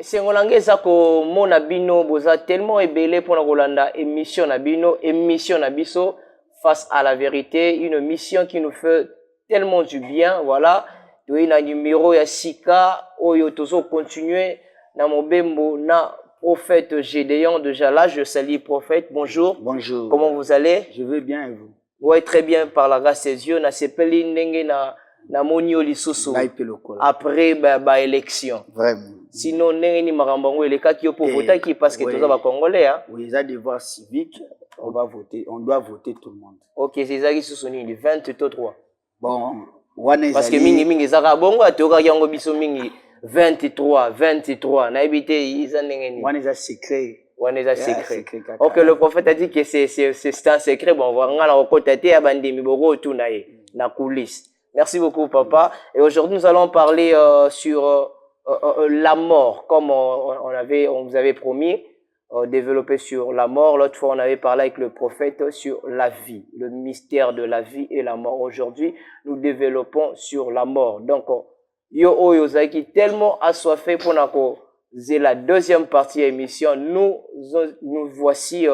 Sengolanga ezako mona bino boza tellement ébélé pour la Rolanda émission na bino émission na biso face à la vérité, une mission qui nous fait tellement du bien, voilà. Tu na numéro ya sika oyo tozo continuer na mobembo na prophète Gédéon déjà là, je salue prophète. Bonjour. Bonjour. Comment vous allez? Je vais bien et vous? Oui, très bien par la grâce de Dieu. Na sepeli ndenge na monio lisusu. Après ba élection. Vraiment. Sinon ndenge ni makambo eleka ki pour voter qui parce que tous ba congolais hein. Oui, ils ont des devoirs civiques. On va voter, on doit voter tout le monde. OK, c'est ça qui sont ni 23. Bon, parce que mingi zaka bongo atoka yango biso mingi 23 na ebité ils ndenge ni. Wana za secret. OK, le prophète a dit que c'est un secret. Bon, on va recontater à bandemi boko tout na coulisses. Merci beaucoup papa. Et aujourd'hui nous allons parler sur la mort, comme on vous avait promis, développer sur la mort. L'autre fois, on avait parlé avec le prophète sur la vie, le mystère de la vie et la mort. Aujourd'hui, nous développons sur la mort. Donc, yo zaki tellement assoiffé pour la deuxième partie de l'émission. Nous voici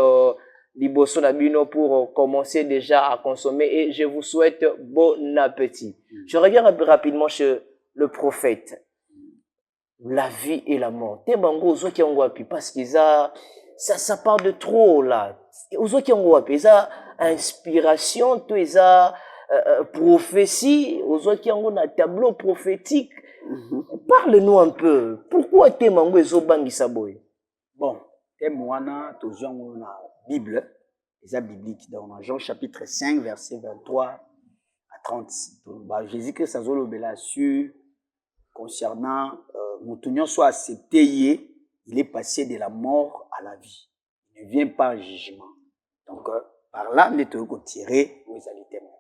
Liboso Nabino pour commencer déjà à consommer et je vous souhaite bon appétit. Je reviens rapidement chez le prophète. La vie et la mort. Tebango ozoki yango wapi parce que ça part de trop là. Ozoki yango wapi ça inspiration to eza prophétie, ozoki yango na tableau prophétique. Parle-nous un peu. Pourquoi tebango ezobangisa boye? Bon, temwana tojongo na Bible, eza biblique dans Jean chapitre 5 verset 23 à 30. Jésus-Christ azolobela sur concernant Moutounion soit accepté, il est passé de la mort à la vie. Il ne vient pas en jugement. Donc, par là, nous devons tirer où ils allaient témoigner.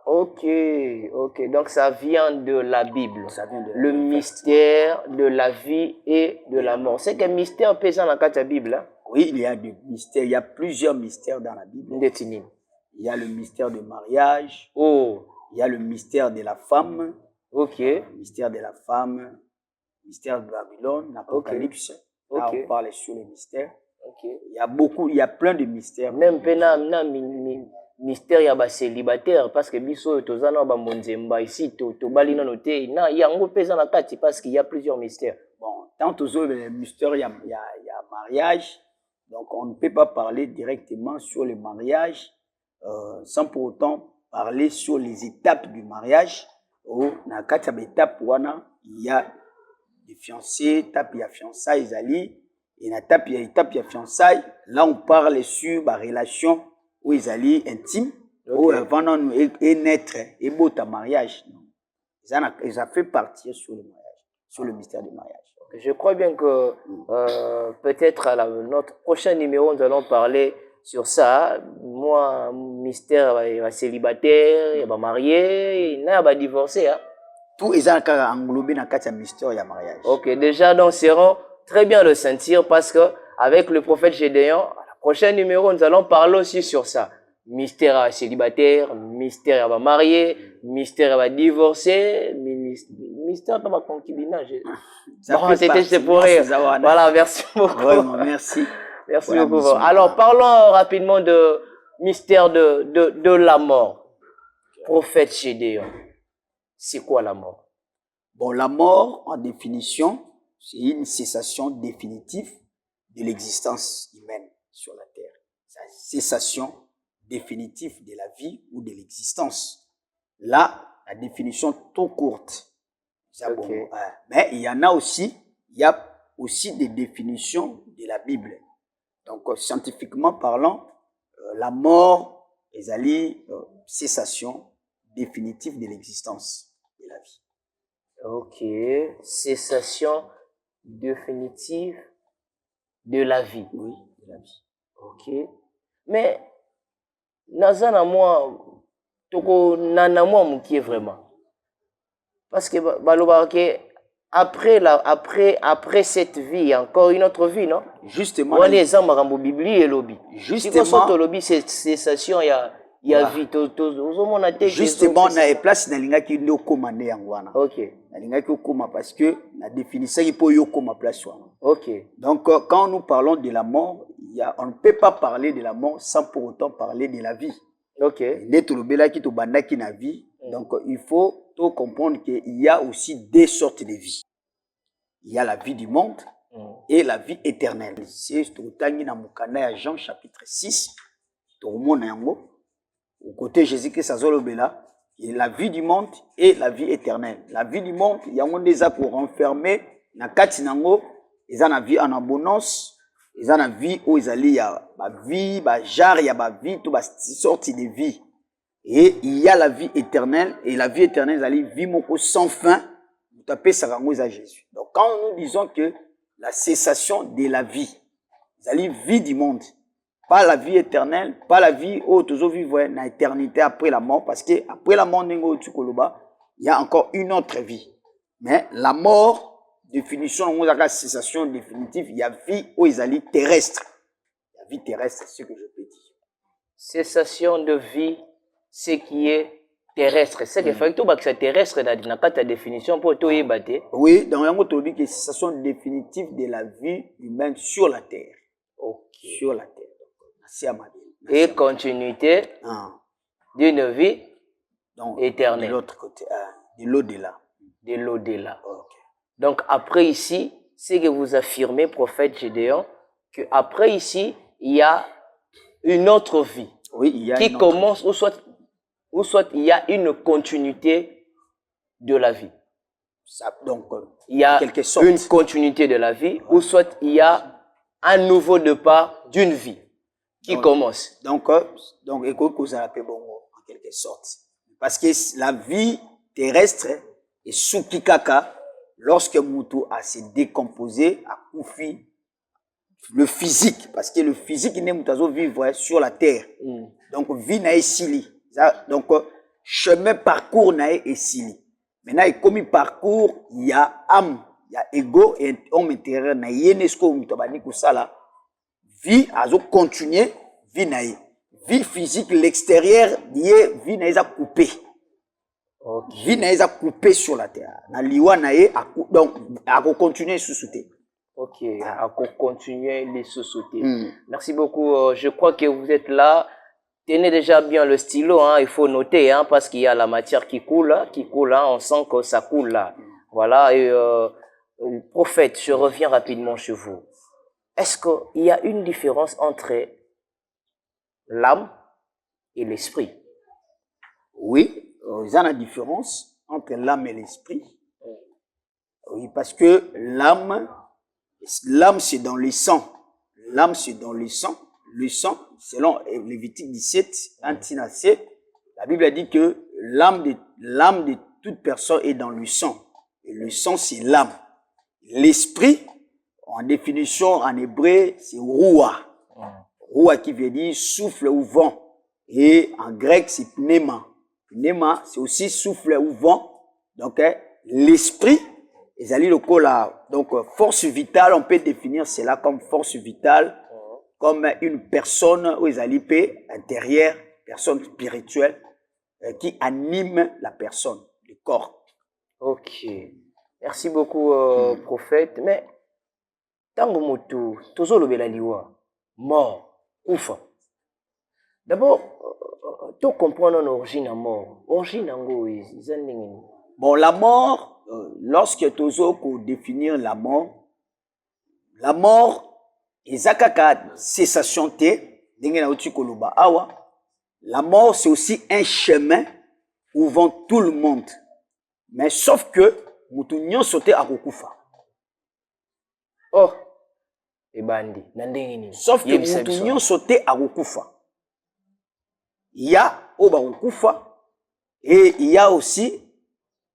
Ok. Donc, ça vient de la Bible. Ça vient de le mystère de la vie et de la mort. C'est qu'un mystère pesant dans la Bible. Hein? Oui, il y a des mystères. Il y a plusieurs mystères dans la Bible. Il y a le mystère du mariage. Il y a le mystère de la femme. Le mystère de la femme. Mystère de Babylone, l'Apocalypse. Là, on parle sur les mystères. Il y a plein de mystères. Même mystère ya ba célibataire parce que biso tozana ba monzemba ici to balina noté na yango pesa na kati parce qu'il y a plusieurs mystères. Bon, tant les mystères il y a mariage. Donc on ne peut pas parler directement sur le mariage sans pour autant parler sur les étapes du mariage. Na kati ya étape wana il y a les fiancés, étape ya fiançailles Isali et na étape ya fiançailles, là on parle sur la relation où Isali intime où avant nous et naître et beau ta mariage. Ça fait partie sur le mariage, sur le mystère du mariage. Je crois bien que peut-être à notre prochain numéro nous allons parler sur ça. Moi mystère il va célibataire, il va marié, il va divorcé hein. Tout est englobé dans le mystère du mariage. Ok, déjà, donc, seront très bien le sentir parce que avec le prophète Gédéon, à la prochaine numéro, nous allons parler aussi sur ça. Mystère célibataire, mystère va marier, mystère va divorcer, mystère va concubinage. C'était pour rire. Voilà, merci beaucoup. Vraiment, merci. Merci beaucoup. Alors, parlons rapidement de mystère de la mort. Prophète Gédéon. C'est quoi la mort? Bon, la mort, en définition, c'est une cessation définitive de l'existence humaine sur la terre. C'est une cessation définitive de la vie ou de l'existence. Là, la définition trop courte. Bon, mais il y a aussi des définitions de la Bible. Donc, scientifiquement parlant, la mort est cessation définitive de l'existence de la vie. Ok, cessation définitive de la vie. Oui, de la vie. Ok, mais nazana moi toko nana moi mukie vraiment parce que balobake après cette vie il y a encore une autre vie non? Justement. On est en marambo bibli et lobby. Justement. Si lobby c'est cessation il il y a vie justement na place na linga ki ndo koma ne yangwana. OK. Na linga ki koma parce que la définition il peut yo koma place wana. OK. Donc quand nous parlons de la mort, on ne peut pas parler de la mort sans pour autant parler de la vie. OK. Neto lobela ki to bandaki na vie. Donc il faut tout comprendre qu'il y a aussi deux sortes de vie. Il y a la vie du monde et la vie éternelle. C'est totangi na mukanda ya Jean chapitre 6. To mona yango. Au côté Jésus-Christ azolobela, il y a la vie du monde et la vie éternelle. La vie du monde, il y a un des pour renfermer na kati nango, ils ont la vie en abondance, ils ont la vie où ils allaient, il y a la vie, ba jar, il y a la vie, tout ba sorte de vie. Et il y a la vie éternelle, et la vie éternelle, ils allaient vivre sans fin, vous tapez ça à Jésus. Donc quand nous disons que la cessation de la vie, ils allaient vie du monde, pas la vie éternelle, pas la vie où toujours vivre dans l'éternité après la mort, parce que après la mort, il y a encore une autre vie. Mais la mort, définition, on a la cessation définitive, il y a vie où ils allaient terrestre. La vie terrestre, c'est ce que je peux dire. Cessation de vie, ce qui est terrestre. C'est que fait que c'est terrestre dans la définition pour tout y battre. Oui, dans un mot, on dit que cessation définitive de la vie humaine sur la terre. OK. Sur la terre. Et continuité d'une vie éternelle. De l'autre côté, de l'au-delà. De l'au-delà. Okay. Donc après ici, c'est que vous affirmez, prophète Gédéon, qu'après ici, il y a une autre vie. Oui, il y a qui commence, ou soit il y a une continuité de la vie. Ça, donc, il y a une continuité de la vie, ou soit il y a un nouveau départ d'une vie. Qui commence. Donc, écoute, vous avez bon en quelque sorte. Parce que la vie terrestre est sous Kikaka, lorsque Moutou a se décomposé, a coupé le physique. Parce que le physique n'est pas vivre sur la terre. Donc, vie n'a sili. Donc, chemin parcours n'a sili. Maintenant, comme il parcours, il y a âme, il y a ego et homme intérieur. N'a yenesko mutabani kusala. Vie a continué, vie naïe. Vie physique, l'extérieur, vie naïe a coupé. Okay. Vie naïe a coupé sur la terre. Na liwa naïe donc a continué sous sauter. OK, a continué les sous-sauter. Merci beaucoup. Je crois que vous êtes là. Tenez déjà bien le stylo, hein, il faut noter, hein, parce qu'il y a la matière qui coule, hein, on sent que ça coule là. Voilà, et prophète, je reviens rapidement chez vous. Est-ce qu'il y a une différence entre l'âme et l'esprit? Oui, il y a une différence entre l'âme et l'esprit. Oui, parce que l'âme c'est dans le sang. L'âme c'est dans le sang. Le sang, selon Lévitique 17, la Bible a dit que l'âme de toute personne est dans le sang. Et le sang c'est l'âme. L'esprit, en définition en hébreu, c'est Roua. Roua qui veut dire souffle ou vent. Et en grec, c'est pneuma. Pneuma, c'est aussi souffle ou vent. Donc, l'esprit, donc force vitale, on peut définir cela comme force vitale, comme une personne où ils allaient intérieure, personne spirituelle, qui anime la personne, le corps. Ok. Merci beaucoup, prophète. Mais, tango moto, tozo lobela liwa, mort, oufa. D'abord, tu comprends l'origine de la mort. Origine bon, la mort, lorsque tozo pour définir la mort, ezakaka cessation te, la mort c'est aussi un chemin ouvrant tout le monde. Mais sauf que mutu nyonso te akokufa. Oh, ebandi, nandengini. Sauf que mutu nyonso te akokufa. Il y a oba akokufa et il y a aussi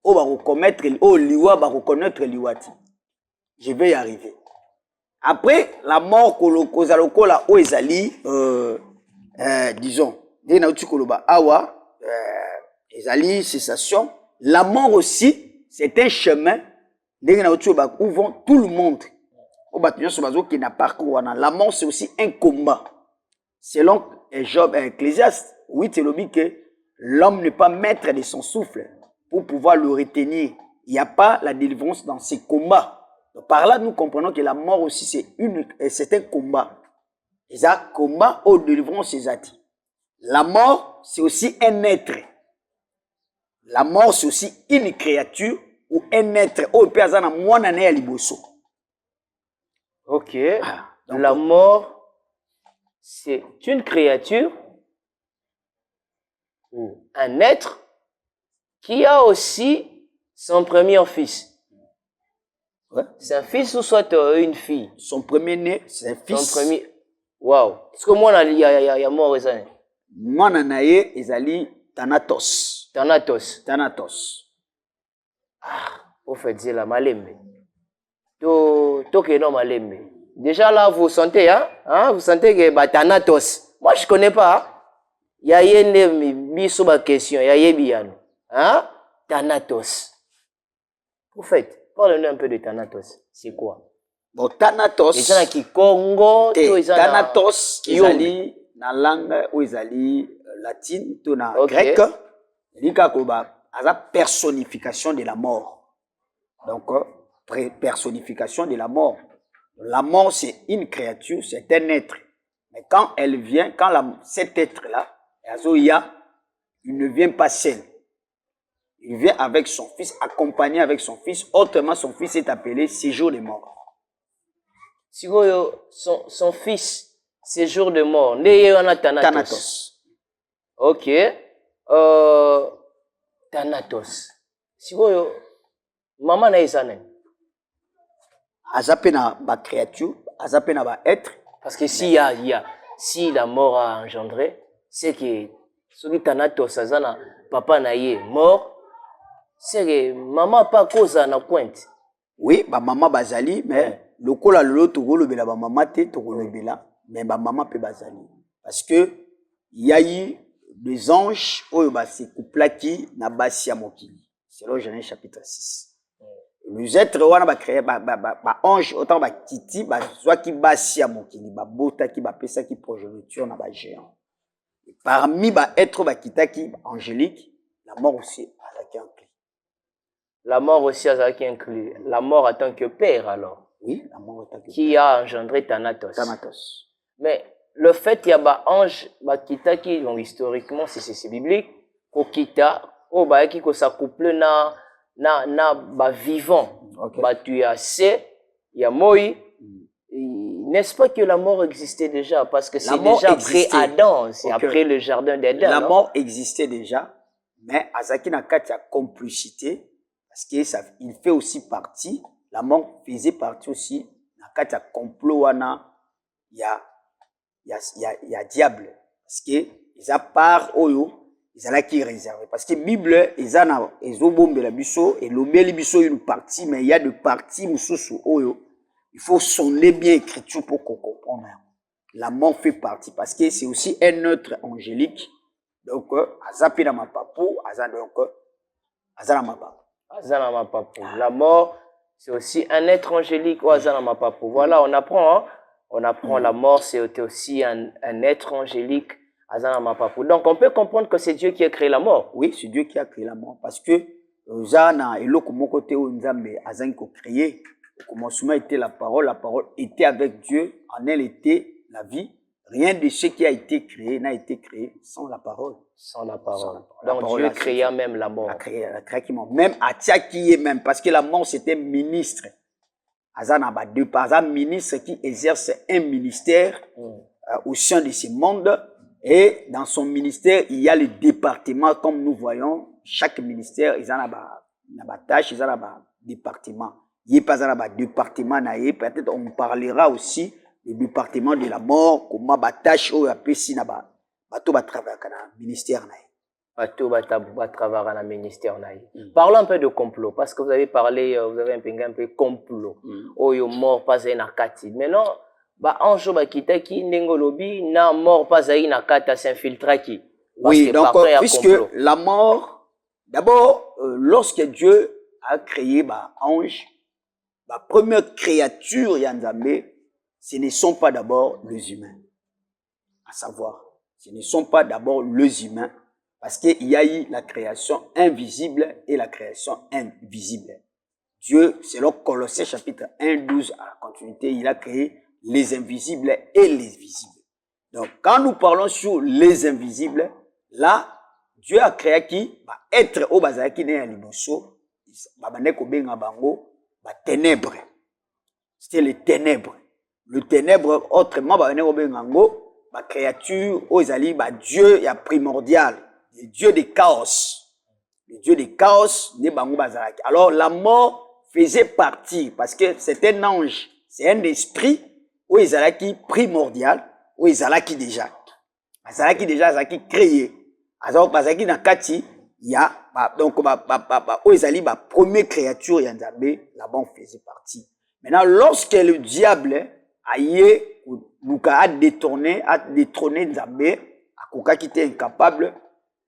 oba reconnaître liwa ba reconnaître liwati. Je vais y arriver. Après la mort kolokoza lokola o ezali disons dena uti koloba awa ezali cessation. La mort aussi, c'est un chemin où vont tout le monde. La mort, c'est aussi un combat. Selon Et Job, Ecclésiaste, oui, c'est le que l'homme n'est pas maître de son souffle pour pouvoir le retenir. Il n'y a pas la délivrance dans ces combats. Donc, par là, nous comprenons que la mort aussi, c'est un combat. Et ça, combat au délivrance, c'est ça. La mort, c'est aussi un être. La mort, c'est aussi une créature ou un être. Ok. Donc, la mort, c'est une créature ou un être qui a aussi son premier fils. Ouais. C'est un fils ou soit une fille? Son premier-né, c'est un fils. Son premier... Waouh. Est-ce que moi, il y a mort, ça? Moi, nanaye, ezali Thanatos. Thanatos. Thanatos. Ah, au fait, c'est la malembe. To malembe. Déjà là, vous sentez, hein? Vous sentez que bah, Thanatos. Moi, je ne connais pas. Il y a une question. Il y a une hein? Thanatos. Au fait, parlez-nous un peu de Thanatos. C'est quoi? Bon, Thanatos. Les gens qui Congo, Thanatos, ezali na langue ou ezali latine, to na grec. Lika koba, aza personnification de la mort. Donc, personnification de la mort. La mort, c'est une créature, c'est un être. Mais quand elle vient, quand cet être-là, il ne vient pas seul. Il vient avec son fils, accompagné avec son fils. Autrement, son fils est appelé séjour de mort. Son fils, séjour de mort. Né on a Thanatos. Ok. Thanatos. Maman na isanen. Azape na ba créature, azape na ba être. Parce que si la mort a engendré, c'est que celui Thanatos azana papa na ye mort, c'est que maman pas cause na pointe. Oui, ba maman bazali, mais le kola lolo tokolo bela ba maman te tokolo bela, mais ba maman pe bazali. Parce que il y a eu des anges oyo ba se couplaki na basi ya mokili. Selon Genèse chapitre 6. Les êtres wana ba créé ba ange autant ba kiti ba soit qui basi ya mokili ba bota ki ba pesa ki progéniture na ba géant. Parmi ba être ba kitaki angélique, la mort aussi a inclus. La mort aussi a inclus. La mort en tant que père alors. Oui, la mort en tant que père. Qui a engendré Thanatos. Thanatos. Mais le fait qu'il y a ba ange ba kitaki donc historiquement c'est biblique ko kita o ba ki ko s'accouple na ba vivant. Okay. Bah tu as c'est il y a Moïse. N'est-ce pas que la mort existait déjà parce que c'est déjà après Adam, c'est après le jardin d'Éden. La mort existait déjà, mais azaki na kati ya complicité parce que ça il fait aussi partie, la mort faisait partie aussi na kati ya complot wana il y a diable parce que ils a part oyo ils allaient qui réservé parce que Bible ils ana ezobombela biso et lobeli biso une partie mais il y a de parties mususu oyo il faut sonder bien l'écriture pour qu'on comprenne. La mort fait partie parce que c'est aussi un être angélique. Donc, azapi na mapapou, azana mapapou. La mort, c'est aussi un être angélique ou azana mapapou. Voilà, on apprend, hein? On apprend la mort, c'est aussi un être angélique, azana mapapou. Donc, on peut comprendre que c'est Dieu qui a créé la mort. Oui, c'est Dieu qui a créé la mort parce que zana eloko moko te o nzambe azangi ko créer. Au commencement était la parole était avec Dieu, en elle était la vie. Rien de ce qui a été créé n'a été créé sans la parole. Sans la parole. Donc Dieu créa même la mort. Même Atiaki même, parce que la mort c'était ministre. Azanaba deux par un ministre qui exerce un ministère au sein de ce monde. Et dans son ministère, il y a les départements, comme nous voyons, chaque ministère, ils en ont une tâche, ils ont un département. Il n'y a pas un département, peut-être on parlera aussi du département de la mort, comment batache ou apesi na ba bato ba travailler dans le ministère na. Bato ba travailler dans le ministère na. Parlons un peu de complot parce que vous avez parlé, vous avez un peu complot. Oyo mort pas na kati. Maintenant, ba anjo ba kitaki ndengo lobi na mort pas na kata s'infiltraki. Oui, donc puisque la mort, d'abord, lorsque Dieu a créé ba ange, la première créature yanzambe, ce ne sont pas d'abord les humains. À savoir, Ce ne sont pas d'abord les humains, parce qu'il y a eu la création invisible et la création invisible. Dieu, selon Colossiens chapitre 1, 12, à la continuité, il a créé les invisibles et les visibles. Donc, quand nous parlons sur les invisibles, là, Dieu a créé qui? Être au bazaki ne aliboso, babaneko benga bango, ténèbres. C'était les ténèbres. Le ténèbre, autrement, babaneko benga ngo, créature, ozali, Dieu, il y a primordial, le Dieu des chaos. Le Dieu des chaos, ne bango bazaki. Alors, la mort faisait partie, parce que c'est un ange, c'est un esprit, où ils allaient qui primordial, où ils allaient qui déjà. Ils allaient qui déjà, ils allaient qui créé. Alors, parce que dans Kati, il y a, donc, où ils allaient, première créature, il y a là-bas, on faisait partie. Maintenant, lorsque le diable a détrôné Nzambé, a quitté incapable,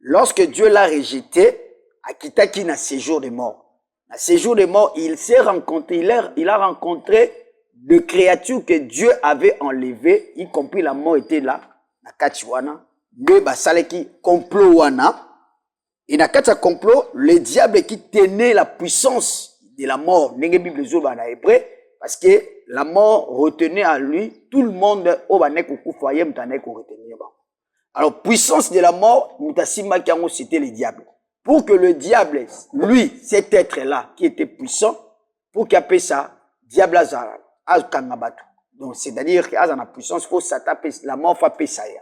lorsque Dieu l'a rejeté, a quitté qui n'a séjour de mort. Dans séjour de mort, il s'est rencontré, il a rencontré de créatures que Dieu avait enlevées, y compris la mort était là, na Katiwana. De basaleki complot wana et na kata complot le diable qui tenait la puissance de la mort nenge bible zo ba na hébreu parce que la mort retenait à lui tout le monde au banek kufa yem tanek retenir ba. Alors puissance de la mort mutasima kango c'était le diable. Pour que le diable lui cet être là qui était puissant pour qu'il appelle ça diable azara azkangabatu. Donc c'est-à-dire que azana puissance faut s'attaper la mort fa pesa ya.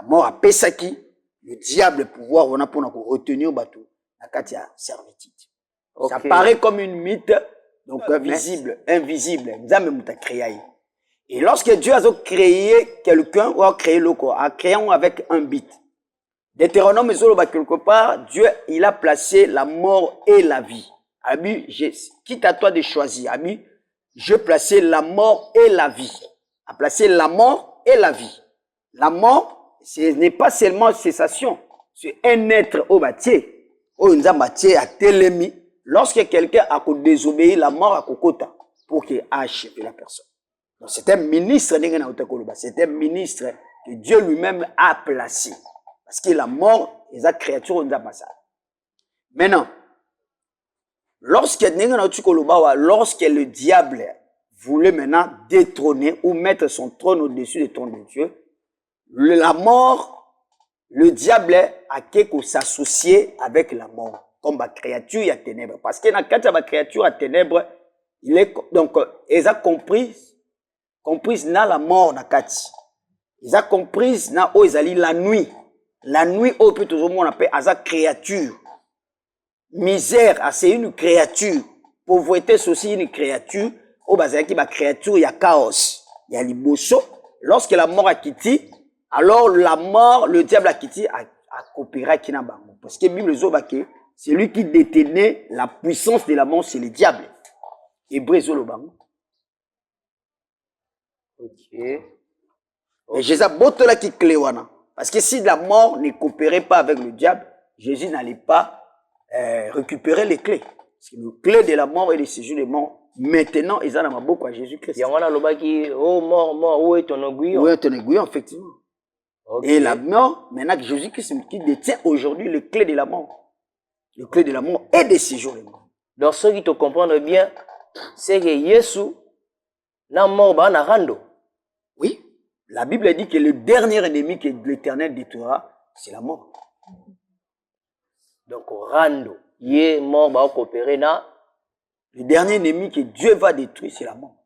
La mort a pesaki, le diable pouvoir on a pour retenir bateau la katia servitude. Okay. Ça paraît comme une mythe, donc invisible. Nzambe muta créé. Et lorsque Dieu a créé quelqu'un ou a créé le corps, a créé avec un but. Deutéronome quelque part, Dieu il a placé la mort et la vie. Abi, quitte à toi de choisir. Abi, je plaçais la mort et la vie. A placé la mort et la vie. La mort ce n'est pas seulement cessation, c'est un être au bâtier, au nzambatier à telemi. Lorsque quelqu'un a désobéi, la mort a kokota pour qu'il achève la personne. Donc c'est un ministre, c'est un ministre que Dieu lui-même a placé. Parce que la mort est la créature au nzambasa. Maintenant, lorsque le diable voulait maintenant détrôner ou mettre son trône au-dessus du trône de Dieu, la mort, le diable a quelque s'associer avec la mort, comme la créature à ténèbres. Parce que quand la créature à ténèbres, il est, donc, ils ont compris na la mort na kati. Ils ont compris na oizali la nuit. La nuit, au plus toujours, on appelle asa créature. Misère, c'est une créature. Pauvreté, c'est aussi une créature. Au bazaki, ba créature, il y a chaos. Il y a liboso. Lorsque la mort a quitté, alors la mort, le diable a quitté, a coopéré qui n'a pas. Parce que Bible Zobake, c'est lui qui détenait la puissance de la mort, c'est le diable. Hébreu Zolobango. Ok. Et Jésus a botola qui cléwana. Parce que si la mort ne coopérait pas avec le diable, Jésus n'allait pas récupérer les clés. Parce que le clé de la mort et le séjour de mort, maintenant, ils en ont beaucoup à Jésus-Christ. Il y a un lobaki, oh mort, où est ton aiguillon? Où est ton aiguillon, effectivement. Okay. Et la mort, maintenant que Jésus-Christ qui détient aujourd'hui les clés de la mort. Les clés de la mort et des séjours de mort. Donc ceux qui te comprennent bien, c'est que Jésus n'a mort pas na rando. Oui. La Bible dit que le dernier ennemi que l'Éternel détruira, c'est la mort. Donc rando, il est mort va coopérer na. Le dernier ennemi que Dieu va détruire, c'est la mort.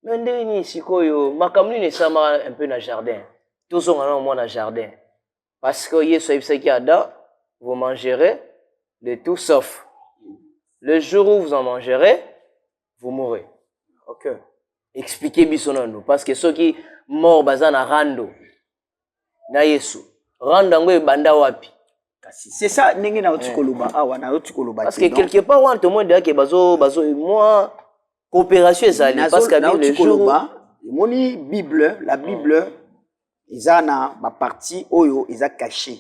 Mais ndeni sikoyo, makamni ne sama un peu na jardin. Tous sont en moins dans le jardin. Parce que Yesu qui Adam, vous mangerez de tout sauf. Le jour où vous en mangerez, vous mourrez. Ok. Expliquez bien nous. Parce que ceux qui morts bazan à rando, na Yesu, rando ngo banda wapi. C'est ça, n'engue na otikoloba, na otikoloba. Parce que quelque part, on te demande que bazo, moi, coopération est parce que le jour moni Bible, la Bible, ils ont ma partie oyo, ils ont caché.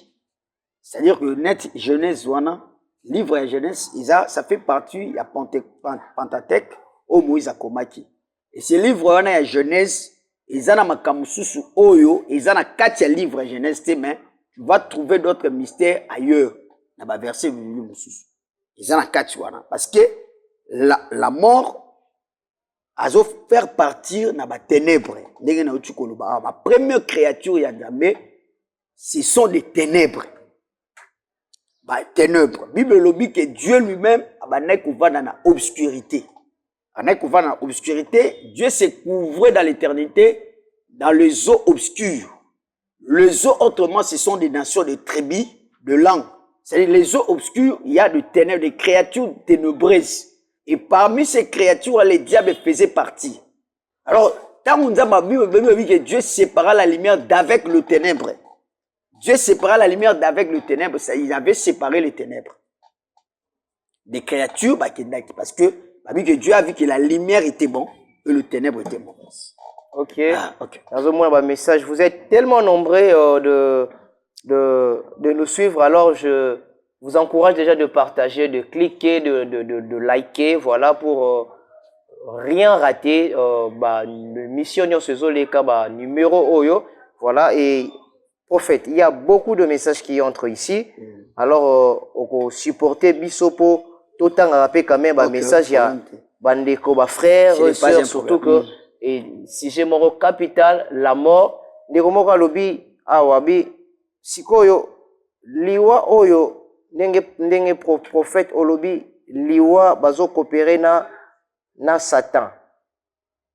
C'est-à-dire que net Genèse wana, livre de Genèse, ça fait partie, il y a Pentateuque, au Moïse a komaki. Et ce livre wana, il y a Genèse, Ezana makamususu oyo, ezana katia livre Genèse, mais tu vas trouver d'autres mystères ailleurs. Dans le verset mususu. Ezana katia parce que la mort a faire partir dans les ténèbres. La première créature Yagame, ce sont des ténèbres. Ténèbres. La Bible dit que Dieu lui-même va dans l'obscurité. Dans l'obscurité, Dieu s'est couvert dans l'éternité, dans les eaux obscures. Les eaux, autrement, ce sont des nations de tribus, de langues. C'est-à-dire, les eaux obscures, il y a des ténèbres, des créatures ténébreuses. Et parmi ces créatures, les diables faisaient partie. Alors, quand on dit que Dieu sépara la lumière d'avec le ténèbre. Dieu sépara la lumière d'avec le ténèbre, il avait séparé les ténèbres. Des créatures, parce que Dieu a vu que la lumière était bon et le ténèbre était bon. Ok. Dans un moment, message. Vous êtes tellement nombreux de nous suivre, alors je vous encourage déjà de partager, de cliquer, de liker, voilà, pour rien rater. Mission numéro Oyo, voilà. Et prophète, il y a beaucoup de messages qui entrent ici. Alors, on supporter Bisopo, tout le temps, quand même, message, il y a Bandeko, frères, sœurs, surtout que, et si j'ai mon capital, la mort, les Romoka Lobi, Awabi, Sikoyo, Liwa Oyo, Ndenge prophète Olobi, Liwa, Bazo coopérer na Satan.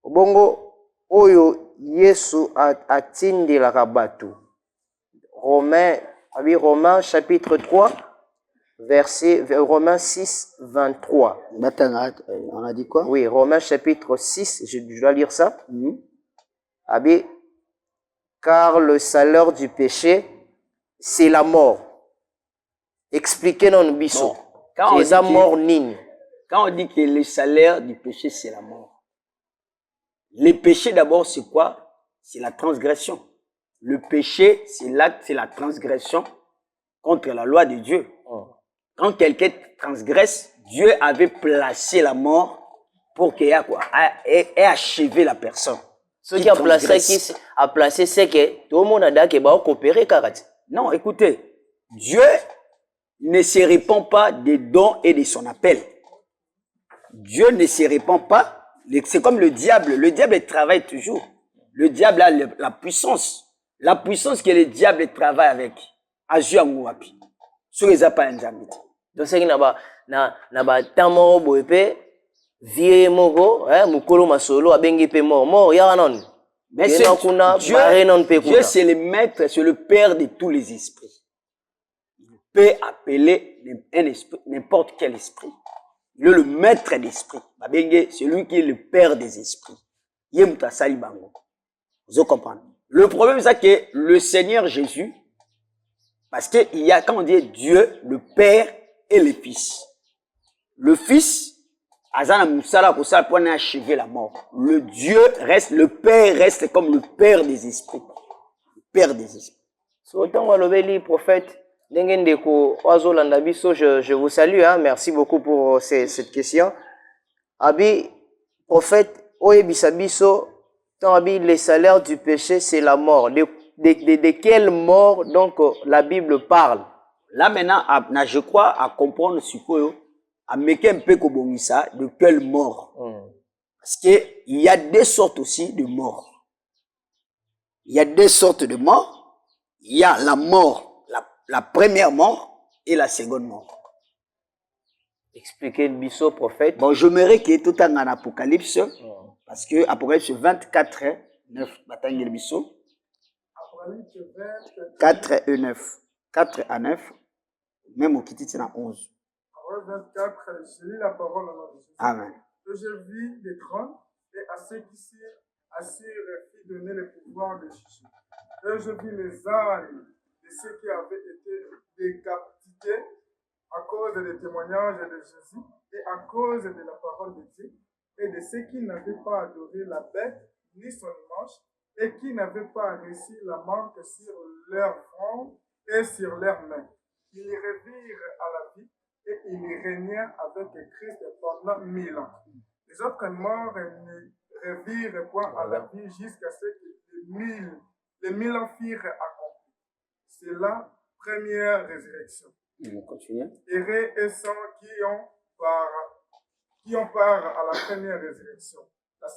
Bongo, Oyo, Yesu atindi la rabatu. Romains chapitre 3, Romains 6, 23. On a dit quoi? Oui, Romains chapitre 6, je dois lire ça. Car le salaire du péché, c'est la mort. Expliquez non biso. Quand on dit que le salaire du péché, c'est la mort. Le péché d'abord, c'est quoi? C'est la transgression. Le péché, c'est la transgression contre la loi de Dieu. Quand quelqu'un transgresse, Dieu avait placé la mort pour qu'il ait achevé la personne. Ce qui a placé, c'est que tout le monde a dit qu'il va coopérer. Non, écoutez, Dieu ne se répand pas des dons et de son appel. Dieu ne se répand pas. C'est comme le diable. Le diable travaille toujours. Le diable a la puissance. La puissance que le diable travaille avec. Azua Ngouapi. Sur les appels d'Amit. Donc, c'est que na tamo boepe vie mogo mukolo masolo abengi pe mort ya non. Mais c'est Dieu, c'est le maître, c'est le père de tous les esprits. Il peut appeler un esprit, n'importe quel esprit. Il est le maître d'esprit. C'est lui qui est le père des esprits. Yemuta Salibango. Vous comprenez? Le problème, c'est que le Seigneur Jésus, parce qu'il y a, quand on dit Dieu, le Père et le Fils. Le Fils, Azana Moussala, pour ça, pour achever la mort. Le Dieu reste, le Père reste comme le Père des esprits. Le Père des esprits. Autant que prophète, je vous salue, hein. Merci beaucoup pour cette question. Abi, prophète, Oyebisabiso, les salaires du péché, c'est la mort. De quelle mort, donc, la Bible parle? Là, maintenant, je crois à comprendre ce que, à mettre un peu comme ça, de quelle mort. Parce qu'il y a deux sortes aussi de morts. Il y a deux sortes de morts. Il y a la mort, la première mort et la seconde mort. Expliquez le biseau, prophète. Bon, je m'aimerais qu'il y ait tout en Apocalypse. Parce que Apocalypse 24, 9, bataille biseau. 4 et 9. 4 à 9. Même au Kitty, c'est dans 11. Apocalypse 24, je lis la parole au nom de Jésus. Amen. Que je vis des trônes et à ceux qui s'y assirent fit donner le pouvoir de juger. Et je vis les âmes de ceux qui avaient été décapités à cause des témoignages de Jésus et à cause de la parole de Dieu, et de ceux qui n'avaient pas adoré la bête ni son image, et qui n'avaient pas reçu la marque sur leur front et sur leurs mains. Ils revirent à la vie et ils régnèrent avec Christ pendant 1000 ans. Les autres morts ne revirent point à la vie jusqu'à ce que les 1000 ans furent accomplis. C'est la première résurrection. Heureux et saints qui ont part à la première résurrection. La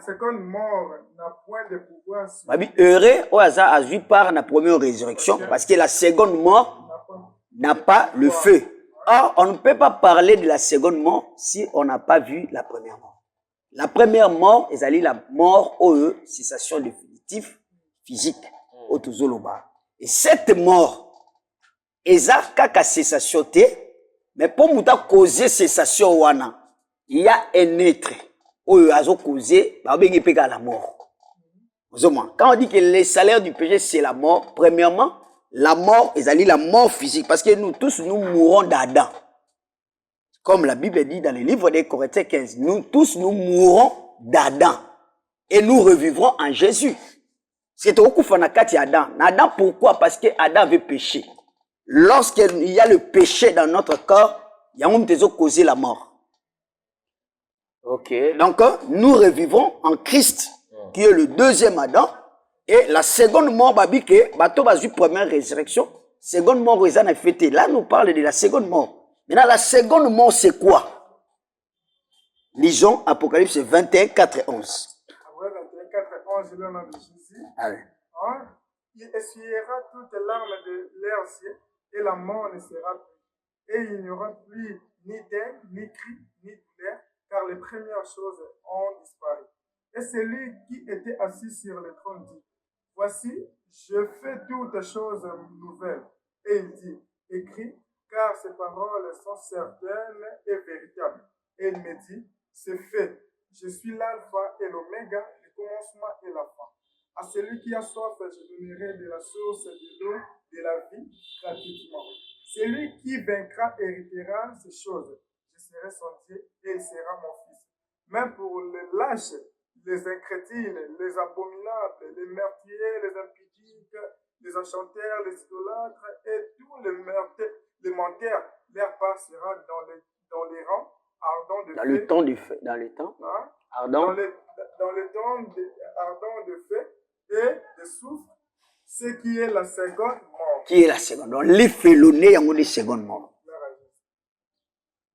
seconde mort n'a point de pouvoir sur heureux au hasard a eu part à la première résurrection parce que la seconde mort n'a pas le feu. Or, on ne peut pas parler de la seconde mort si on n'a pas vu la première mort. La première mort, c'est la mort ou cessation définitive physique au Tuzoloba. Et cette mort, c'est kaka cessation te, mais pour nous causer cessation wana, il y a un être où a causé la mort. Quand on dit que le salaire du péché c'est la mort, premièrement, la mort est la mort physique parce que nous tous nous mourons d'Adam. Comme la Bible dit dans le livre des Corinthiens 15, nous tous nous mourons d'Adam et nous revivrons en Jésus. C'est au coup Adam. Adam pourquoi? Parce que Adam avait péché. Lorsqu'il y a le péché dans notre corps, il y a un causé la mort. Ok. Donc, nous revivons en Christ, qui est le deuxième Adam. Et la seconde mort, babike, bateau bazu première résurrection. Seconde mort, ils en ont fêté. Là, nous parlons de la seconde mort. Maintenant, la seconde mort, c'est quoi? Lisons Apocalypse 21, 4 et 11. Après 21, 4 et 11, le nom de Jésus. Allez. Hein? Il essuiera toutes les larmes de leurs yeux et la mort ne sera plus. Et il n'y aura plus ni deuil, ni cri, ni douleur, car les premières choses ont disparu. Et celui qui était assis sur le trône dit, voici, je fais toutes choses nouvelles. Et il dit, écris, car ces paroles sont certaines et véritables. Et il me dit, c'est fait. Je suis l'alpha et l'oméga, le commencement et la fin. À celui qui a soif, je donnerai de la source de l'eau de la vie gratuitement. Celui qui vaincra héritera ces choses. Je serai son Dieu et il sera mon fils. Même pour les lâches, les incrédules, les abominables, les meurtriers, les impudiques, les enchanteurs, les idolâtres et tous les menteurs, leur part sera dans les rangs ardents de feu. Dans le temps du feu. Dans le temps hein? ardent. Dans le temps ardent de feu et de soufre, ce qui est la seconde mort. Qui est la seconde? Donc, les félonés, il y a une seconde mort.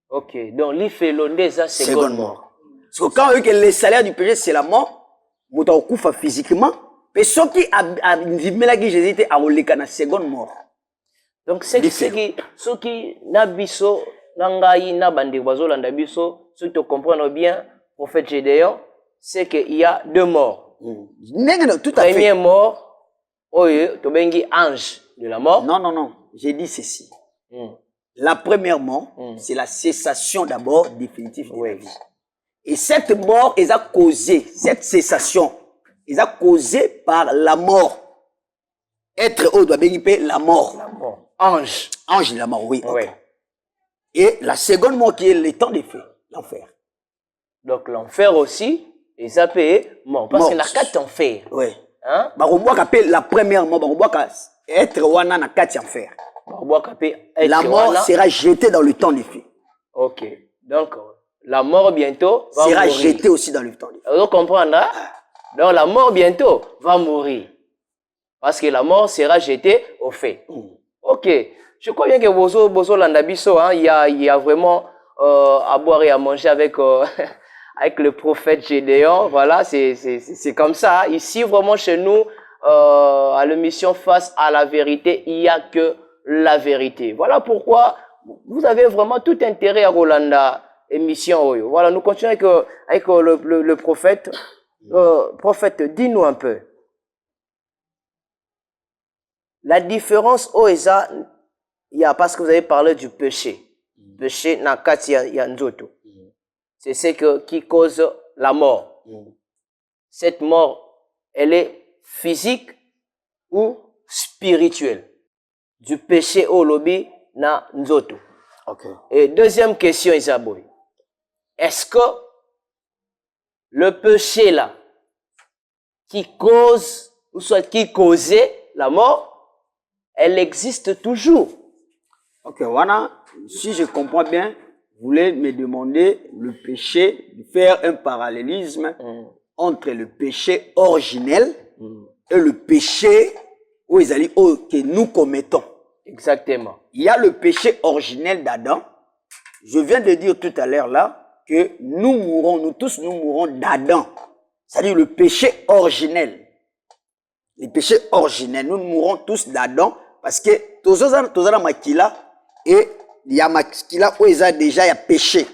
Ok, donc l'ifélonné, ça c'est seconde mort. Parce que quand on dit que le salaire du péché c'est la mort, on a physiquement, mais ceux qui ont Jésus à la seconde mort. Donc ceux qui n'abisso, n'angaï, n'abandi, bazolanda biso, ceux qui comprennent bien, prophète Gédéon, c'est qu'il y a deux morts. Tout à fait. Première mort, tobengi ange de la mort. Non, j'ai dit ceci. La première mort, c'est la cessation d'abord définitive de la vie. Et cette mort, elle a causé, cette cessation, elle a causé par la mort. Être au doit bénir la mort. La mort. Ange. Ange de la mort, oui. Okay. Et la seconde mort qui est le temps des faits, l'enfer. Donc l'enfer aussi, ils appellent mort. Parce qu'il y a quatre enfers. Oui. Hein? La première mort, être wana na quatre enfers. La mort sera jetée dans le temps des faits. Ok. Donc, la mort bientôt va sera mourir. jetée aussi dans le temps des faits. Vous comprenez? Donc, la mort bientôt va mourir. Parce que la mort sera jetée au fait. Ok. Je crois bien que Bozo Landabiso, il y a vraiment à boire et à manger avec, avec le prophète Gédéon. Voilà, c'est comme ça. Ici, vraiment, chez nous, à l'émission Face à la vérité, il n'y a que la vérité. Voilà pourquoi vous avez vraiment tout intérêt à Rolanda émission. Voilà, nous continuons avec le prophète. Prophète, dis-nous un peu. La différence, il y a parce que vous avez parlé du péché. Péché, nakati ya nzoto. C'est ce qui cause la mort. Cette mort, elle est physique ou spirituelle. Du péché au lobby na nzoto. Okay. Et deuxième question, Isaboy. Est-ce que le péché là, qui cause, ou soit qui causait la mort, elle existe toujours? Ok, voilà. Si je comprends bien, voulez me demander le péché, de faire un parallélisme entre le péché originel et le péché que nous commettons. Exactement. Il y a le péché originel d'Adam. Je viens de dire tout à l'heure là que nous tous mourrons d'Adam. C'est-à-dire le péché originel. Le péché originel, nous mourrons tous d'Adam parce que tous les makila et il y a makila où il y a déjà un péché.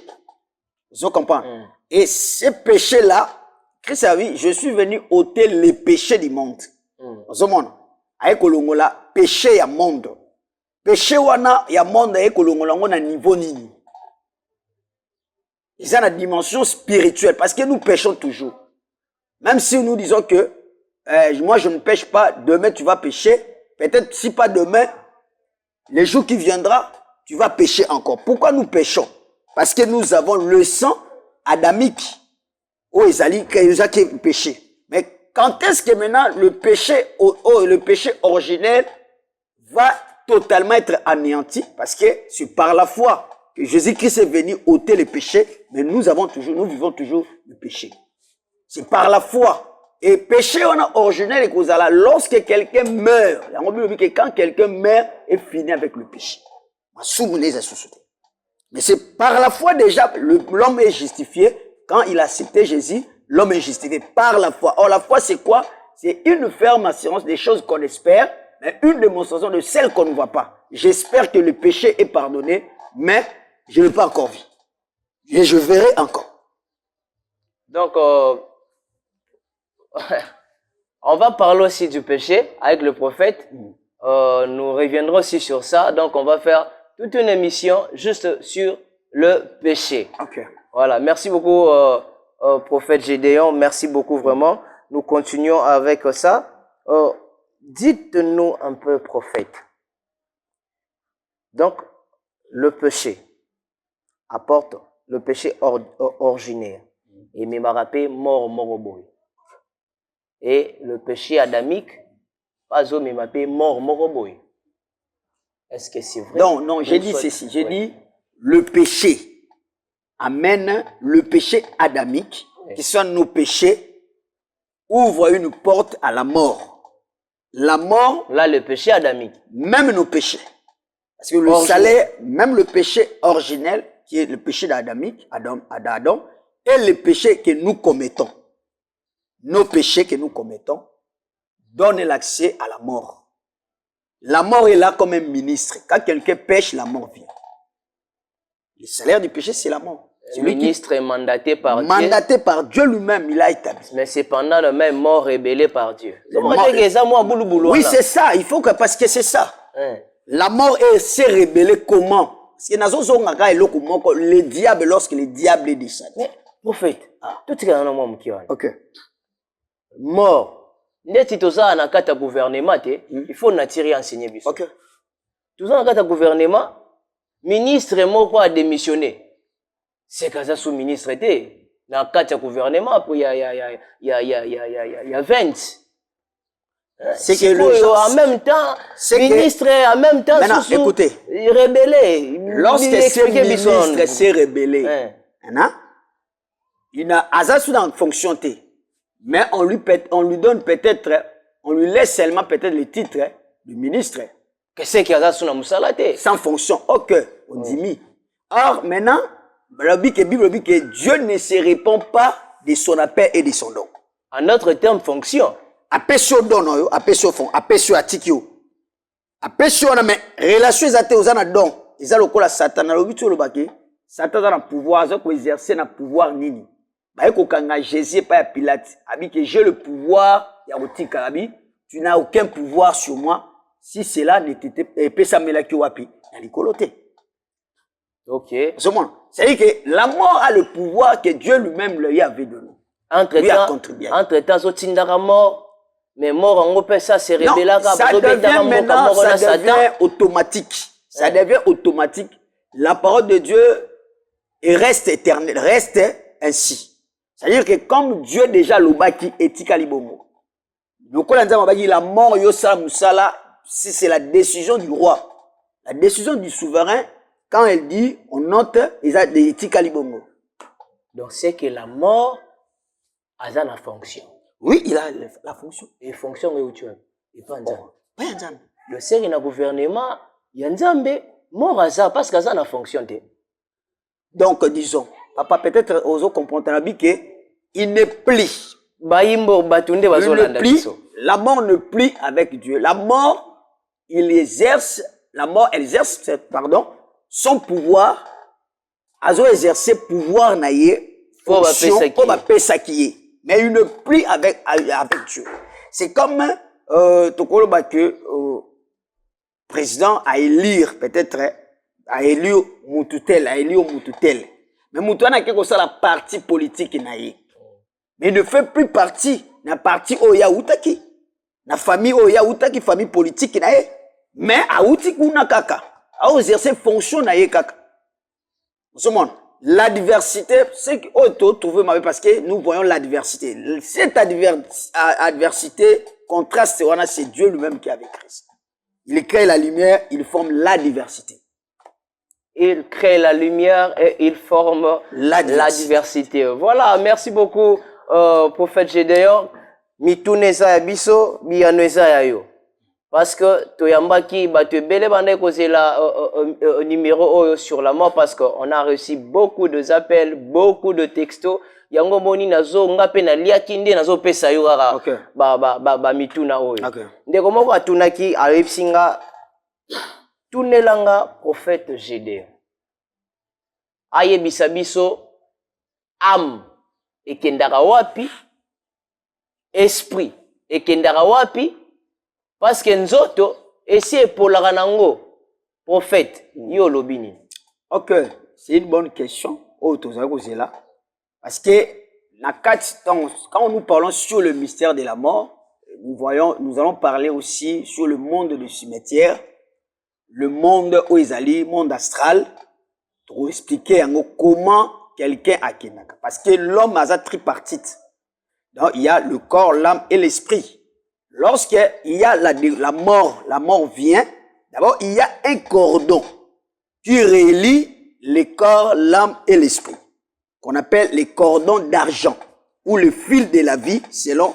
Vous comprenez? Et ce péché-là, Christ a dit, je suis venu ôter les péchés du monde. Vous comprenez? Avec le péché ya monde. Péché wana ya monde avec le na niveau nini. Ils ont la dimension spirituelle parce que nous péchons toujours. Même si nous disons que moi je ne pêche pas, demain tu vas pécher. Peut-être si pas demain, les jours qui viendra, tu vas pécher encore. Pourquoi nous péchons? Parce que nous avons le sang adamique. Oh, ils ont péché. Mais quand est-ce que maintenant le péché originel va totalement être anéanti? Parce que c'est par la foi que Jésus-Christ est venu ôter le péché, mais nous vivons toujours le péché. C'est par la foi. Et péché on a originel et causal. Lorsque quelqu'un meurt, quand quelqu'un meurt, est fini avec le péché. Mais c'est par la foi déjà, l'homme est justifié. Quand il a accepté Jésus, l'homme est justifié par la foi. Or la foi c'est quoi? C'est une ferme assurance des choses qu'on espère, mais une démonstration de celles qu'on ne voit pas. J'espère que le péché est pardonné, mais je ne l'ai pas encore vu. Et je verrai encore. Donc, on va parler aussi du péché avec le prophète. Nous reviendrons aussi sur ça. Donc, on va faire toute une émission juste sur le péché. Okay. Voilà. Merci beaucoup, prophète Gédéon. Merci beaucoup vraiment. Nous continuons avec ça. Dites-nous un peu, prophète. Donc, le péché apporte le péché originaire. Et m'émarapé mort moroboy. Et le péché adamique, pas au m'émarapé mort moroboy. Est-ce que c'est vrai? Non, j'ai dit ceci. J'ai dit le péché amène le péché adamique, qui sont nos péchés, ouvre une porte à la mort. La mort. Là, le péché adamique. Même nos péchés. Parce que le salaire, même le péché originel, qui est le péché d'Adamique, Adam, et les péchés que nous commettons. Nos péchés que nous commettons donnent l'accès à la mort. La mort est là comme un ministre. Quand quelqu'un pêche, la mort vient. Le salaire du péché, c'est la mort. Le ministre est mandaté par Dieu. Mandaté par Dieu lui-même, il a établi. Mais cependant, le même mort révélé par Dieu. Oui, c'est ça. Il faut que, parce que c'est ça. La mort s'est révélée comment? Parce que le diable, lorsque le diable est décédé. Mais, prophète, tout ce qu'il y a un qui a. Ok. Mort. Net tout ça, dans le gouvernement, il faut n'attirer enseigner. Ok. Tout ça, dans le gouvernement, ministre est mort pour démissionner. C'est que ça sous-ministre était. Dans le gouvernement, il y a 20. C'est que le en même temps, ministre en même temps, maintenant, écoutez, rébellé. Lorsque ce ministre s'est rébellé, il a Azaz dans fonction T. Mais on lui donne peut-être, on lui laisse seulement peut-être le titre du ministre. Qu'est-ce qu'il y a dans Moussalate? Sans fonction. Ok, on dit mi. Or, maintenant, la Bible dit que Dieu ne se répond pas de son appel et de son don. En notre terme, fonction. Appel sur don, appel sur fond, appel sur atikio. Appel sur mais relation exacte aux ana don. Ils ont le coup la Satan, le but sur le baquet. Satan a un pouvoir, ils ont exercer un pouvoir nini. Bah, quand Jésus pas Pilate, abi que j'ai le pouvoir, il y a aussi Karabi, tu n'as aucun pouvoir sur moi. Si cela n'était pas ça, mais là qui wapi, il y a l'écoloté. Ok. C'est-à-dire que la mort a le pouvoir que Dieu lui-même lui avait donné. Entre-temps, Zotindara mort. Mais mort, on peut ça, c'est révélé. Ça devient maintenant, ça devient automatique. Ça devient automatique. La parole de Dieu reste éternelle, reste ainsi. C'est-à-dire que comme Dieu déjà l'obaki éthique à l'Ibomo. Donc, la mort, si c'est la décision du roi, la décision du souverain, quand elle dit, on note, ils ont des tikali bongo. Donc c'est que la mort a une fonction. Oui, il a la fonction. Et fonction est où tu es. Et pas Nzambe. Pas Nzambe. Le seigneur dans le gouvernement, il y a Nzambe, mort à ça, parce que ça a une fonction. Donc, disons, papa, peut-être aux autres comprendre que il ne plie. La mort ne plie avec Dieu. La mort, elle exerce son pouvoir. Azo exercer pouvoir naïe, fonction, comme mais il ne plie avec Dieu. C'est comme que président a élire peut-être a élire Moututel. Mais Moututel n'a que ça la partie politique naïe. Mais il ne fait plus partie de la partie Oya Outaki. La famille Oya Outaki, famille politique naïe. Mais a Outaki kuna kaka. A exercer fonction naïe kaka. L'adversité, c'est que trouver parce que nous voyons l'adversité. Cette adversité contraste, c'est Dieu lui-même qui avait créé ça. Il crée la lumière, il forme la diversité. Il crée la lumière et il forme la diversité. Voilà, merci beaucoup, prophète Gédéon. Mituneza ya biso, biyaneza ya yo. Parce que toyambaki batu bele bande causer la numéro sur la mort parce qu'on a reçu beaucoup d'appels, beaucoup de textos. Yango moni nazo ngape na liaki nde nazo pesa yo kaka ba mituna oyo. Ndeko moko atunaki ayebsinga tunelanga prophète Gédéon. Ayebisa biso âme ekendaka wapi, esprit ekendaka wapi. Parce que nzoto, essaye pour la ranango, prophète, yo lobini. Ok, c'est une bonne question. Parce que, quand nous parlons sur le mystère de la mort, nous allons parler aussi sur le monde du cimetière, le monde Oizali, monde astral, pour expliquer comment quelqu'un a kenaka. Parce que l'homme a sa tripartite. Donc, il y a le corps, l'âme et l'esprit. Lorsqu'il y a la mort vient, d'abord il y a un cordon qui relie le corps, l'âme et l'esprit, qu'on appelle les cordons d'argent, ou le fil de la vie, selon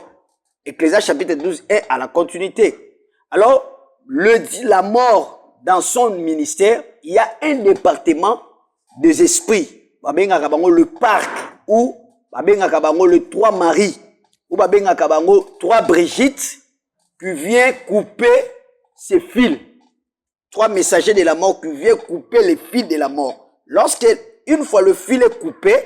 Ecclésiaste chapitre 12 est à la continuité. Alors, la mort dans son ministère, il y a un département des esprits, le parc, ou le trois maris, ou trois Brigitte, qui vient couper ces fils. Trois messagers de la mort qui viennent couper les fils de la mort. Une fois le fil est coupé,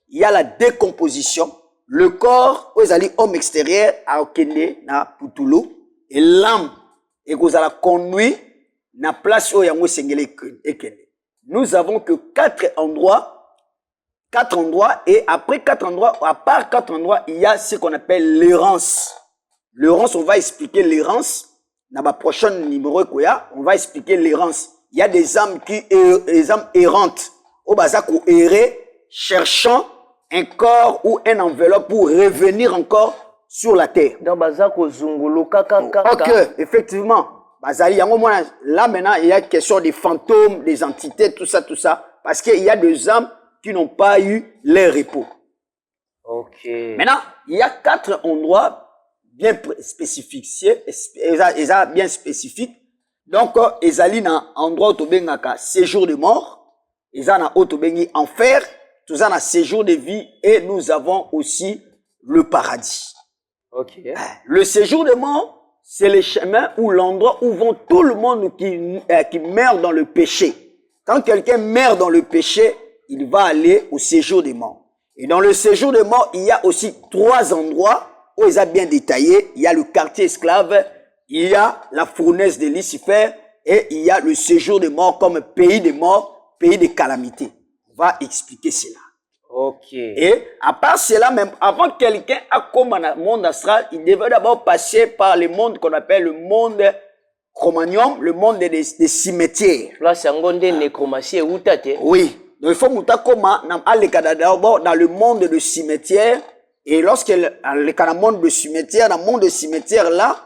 il y a la décomposition. Le corps, aux alliés homme extérieur, à Okende, na Putulu, et l'âme, et vous allez conduire, na place où il y a un sengele ekende. Nous avons que 4 endroits, et après 4 endroits, à part 4 endroits, il y a ce qu'on appelle l'errance. L'errance, on va expliquer l'errance. Dans ma prochaine numéro, on va expliquer l'errance. Il y a des âmes errantes. Au bazako errer, cherchant un corps ou un enveloppe pour revenir encore sur la terre. Dans bazako zungulu kaka. Ok, effectivement. Bazali, là maintenant, il y a question des fantômes, des entités, tout ça. Parce qu'il y a des âmes qui n'ont pas eu leur repos. Ok. Maintenant, il y a 4 endroits bien spécifiques, bien spécifiques. Donc, ils allaient dans un endroit où tu as séjour de mort, ils ont un enfer, tout ça, un séjour de vie, et nous avons aussi le paradis. Ok. Le séjour de mort, c'est le chemin ou l'endroit où vont tout le monde qui meurt dans le péché. Quand quelqu'un meurt dans le péché, il va aller au séjour de mort. Et dans le séjour de mort, il y a aussi 3 endroits où ils ont bien détaillé. Il y a le quartier esclave, il y a la fournaise de Lucifer et il y a le séjour de mort comme pays de mort, pays de calamité. On va expliquer cela. Ok. Et à part cela, même avant que quelqu'un a comme un monde astral, il devait d'abord passer par le monde qu'on appelle le monde chromanium, le monde des cimetières. Là, c'est un monde de nécromancie ou tate. Oui. Donc il faut monter comment d'abord dans le monde de cimetière. Et lorsque le monde de cimetière, dans le monde de cimetière là,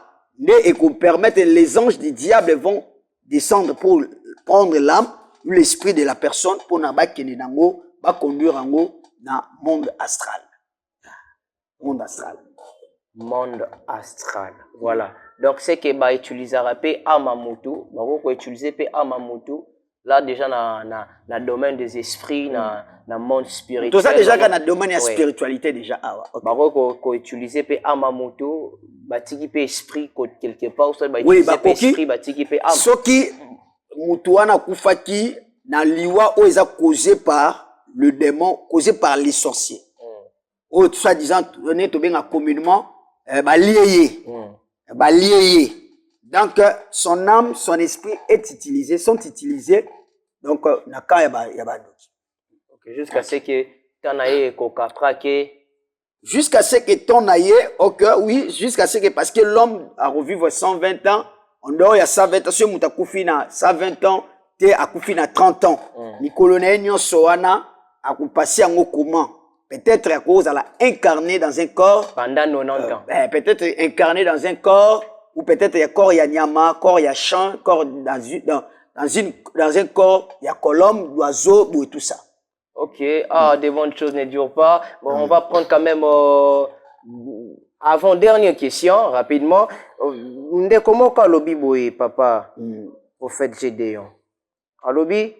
et qu'on permette, les anges du diable vont descendre pour prendre l'âme. l'esprit de la personne pour na ba kene nango ba conduire nango dans monde astral. Monde astral. Monde astral. Voilà. Donc, c'est que bah utiliser rapé Amamutu, bah on utiliser pe Amamutu. Là déjà na domaine des esprits, na monde spirituel. Tout ça déjà dans le domaine de la spiritualité déjà. Ah, okay. Bah on utiliser pe Amamutu, bah tiki pe esprit quelque part, ça bah oui, utiliser pe esprit, bah tiki pe Am. Ce qui mutuana kufaki na liwa o eza causé par le démon, causé par les sorciers. Ou tout ça disant on est bien communément bah lié. Bah lié. Donc son âme, son esprit sont utilisés. Donc naka ya ba doki. OK, jusqu'à ce que ton aye kokafrake. Jusqu'à ce que ton aye, OK, oui, jusqu'à ce que parce que l'homme a revivre 120 ans, on dort il y a 120 ans, si mutakufi na 120 ans, te akufi na 30 ans. Ni colonel nyonso wana akupasi yango comment? Peut-être à cause à la incarné dans un corps pendant 90 ans. Peut-être incarné dans un corps ou peut-être il y a corps il y a nyama, corps il y a champ, corps dans un corps il y a colombe, d'oiseau ou tout ça. OK, des bonnes choses ne durent pas. Bon, on va prendre quand même avant dernière question rapidement. Comment kalobi boye papa prophète Gédéon. Alobi.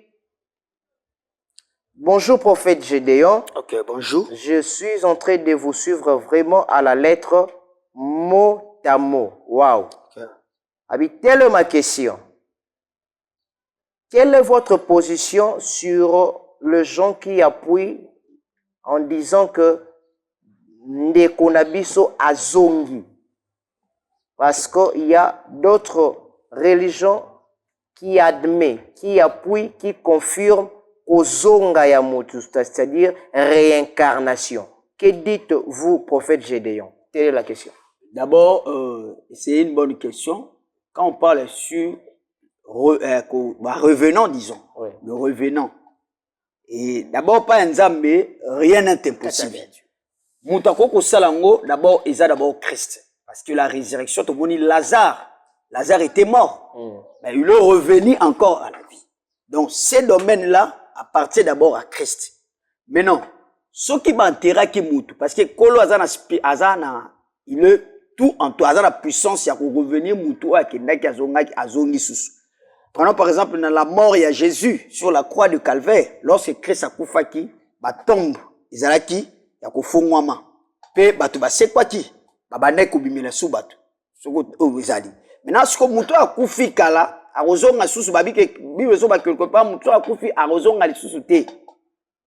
Bonjour prophète Gédéon. OK, bonjour. Je suis en train de vous suivre vraiment à la lettre mot à mot. Waouh. Okay. Telle est ma question. Quelle est votre position sur les gens qui appuient en disant que Ndekonabiso azongi? Parce qu'il y a d'autres religions qui admettent, qui appuient, qui confirment Ozonga ya motu, c'est-à-dire réincarnation. Que dites-vous, prophète Gédéon? Telle est la question. D'abord, c'est une bonne question. Quand on parle sur revenant, disons, oui. Le revenant. Et d'abord, pas un Zambé, rien n'est impossible. Moutako Kosalango, d'abord, il y a d'abord Christ. Parce que la résurrection, tu dis Lazare était mort. Mais il est revenu encore à la vie. Donc, ces domaines-là, appartient d'abord à Christ. Mais non, ce qui m'enterra qui moutou, parce que Kolo Azana, il est tout en tout, Azana puissance, il y a revenir moutou à Kendaki Azongi Susu. Prenons par exemple dans la mort, il y a Jésus sur la croix de Calvaire, lorsque Christ a koufaki, ba tombe, Izalaki, il y a koufongwama. Pe batu ba c'est quoi qui? Babane kubimila sou batu. Soko Izali. Maintenant, ce que moutou a koufi kala, Arozonga susu babi ke bibezo ba quelque part mutu akufi arozonga lisusu te.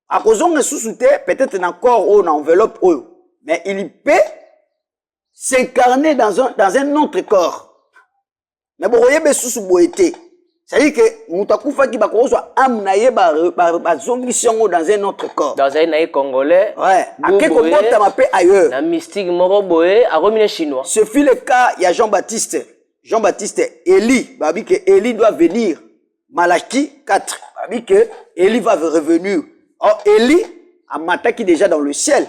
Arozonga susu te peut-être encore ou na enveloppe ou mais il peut s'incarner dans un autre corps. Mais bon yebe susu boete. C'est-à-dire que mutu akufa ki ba kozo am na ye ba zongisiongo dans un autre corps. Dans un naï congolais. Ouais, akeko bota mape ailleurs. La mystique moro boé a remine chinois. Ce fut le cas, il y a Jean-Baptiste, Élie, babi que Élie doit venir. Malachie 4, babi que Élie va revenir. Or, Élie a mataki déjà dans le ciel.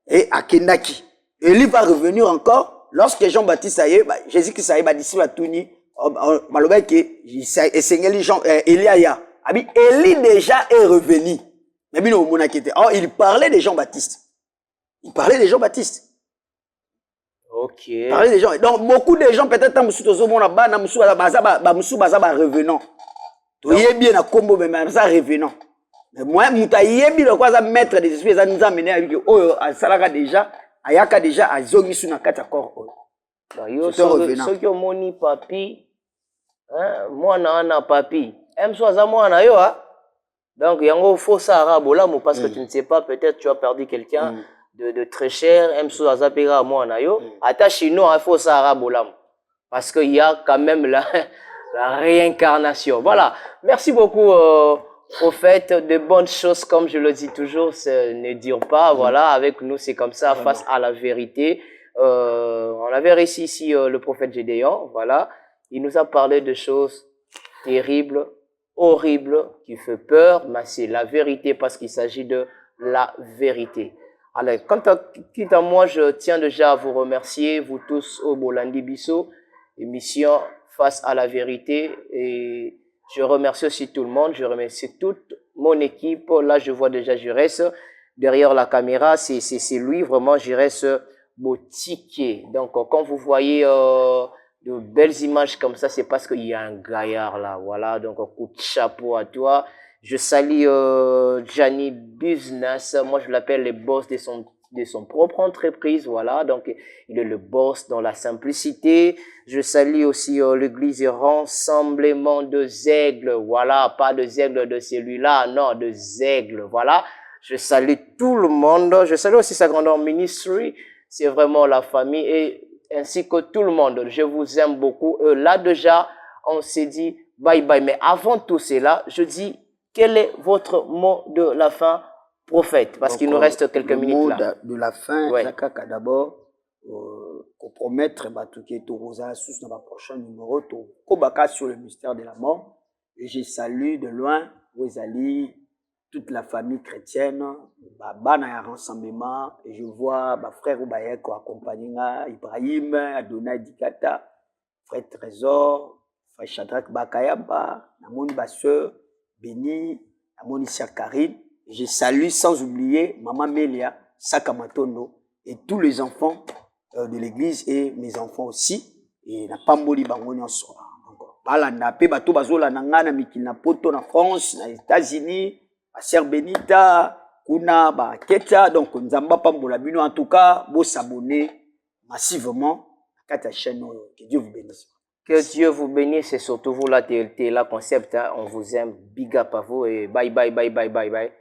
Et à Kendaki. Élie va revenir encore. Lorsque Jean-Baptiste aille, Jésus-Christ aille, disciple à Touni, malobé que Élie aya. Abi, Élie déjà est revenu. Mais bien, or, il parlait de Jean-Baptiste. OK. Parler des gens. Donc, beaucoup de gens, peut-être, dans revenant. Tu es bien à combo, mais ça revenant. Mais moi, Moutaïe, bien, quoi, ça maître des esprits, ça nous a amené avec eux, à Salaka déjà, à Yaka déjà, à Zongi Sunakata corps. Ceux qui ont moni papi, moi, n'a papi. Aime soit à moi, n'a yo, donc, il y a un faux Sahara, parce que tu ne sais pas, peut-être, tu as perdu quelqu'un. De très cher, M. Azapira, moi, nayo, attache nous à faux Sahara Bolam. Parce qu'il y a quand même la réincarnation. Voilà. Merci beaucoup, prophète. De bonnes choses, comme je le dis toujours, ne dire pas. Voilà. Avec nous, c'est comme ça, face à la vérité. On avait réussi ici le prophète Gédéon. Voilà. Il nous a parlé de choses terribles, horribles, qui font peur, mais c'est la vérité parce qu'il s'agit de la vérité. Alors, quant à moi, je tiens déjà à vous remercier, vous tous au Bolandi Bisso, émission Face à la vérité. Et Je remercie aussi tout le monde. Je remercie toute mon équipe. Là, je vois déjà Jurès derrière la caméra. C'est lui, vraiment, Jurès Botiquier. Donc, quand vous voyez de belles images comme ça, c'est parce qu'il y a un gaillard là. Voilà, donc un coup de chapeau à toi. Je salue Gianni Business. Moi, je l'appelle le boss de son propre entreprise. Voilà, donc il est le boss dans la simplicité. Je salue aussi l'église Rassemblement de Aigles. Voilà, pas de Aigles de celui-là, non, de Aigles. Voilà, je salue tout le monde. Je salue aussi sa grandeur ministry. C'est vraiment la famille et ainsi que tout le monde. Je vous aime beaucoup. Là déjà, on s'est dit bye bye. Mais avant tout cela, je dis, quel est votre mot de la fin, prophète? Parce qu'il nous reste quelques minutes là. Le mot de la fin, Ouais. d'abord, compromettre tout qui est au Rosa sous dans prochain numéro, Kobaka sur le mystère de la mort. Et je salue de loin Wezali, toute la famille chrétienne, un rassemblement, et je vois ma frère Oubayeko accompagné Ibrahim, Adonai Dikata, frère Trésor, frère Shadrach Bakayamba, Namoni Basseur, Béni, Namoni Karine. Je salue sans oublier Maman Melia, Sakamatono, et tous les enfants de l'église et mes enfants aussi, et la Pamboli Bangoni en soi. Balanda, pe bato bazola nangana mikina poto na France, na États-Unis, à Sœur Benita, Kuna, Keta, donc Nzamba Pambola Bino, en tout cas, vous s'abonner massivement à la chaîne. Que Dieu vous bénisse. Que Dieu vous bénisse et surtout vous, la TLT, la concept, hein, on vous aime, big up à vous et bye bye bye bye bye bye.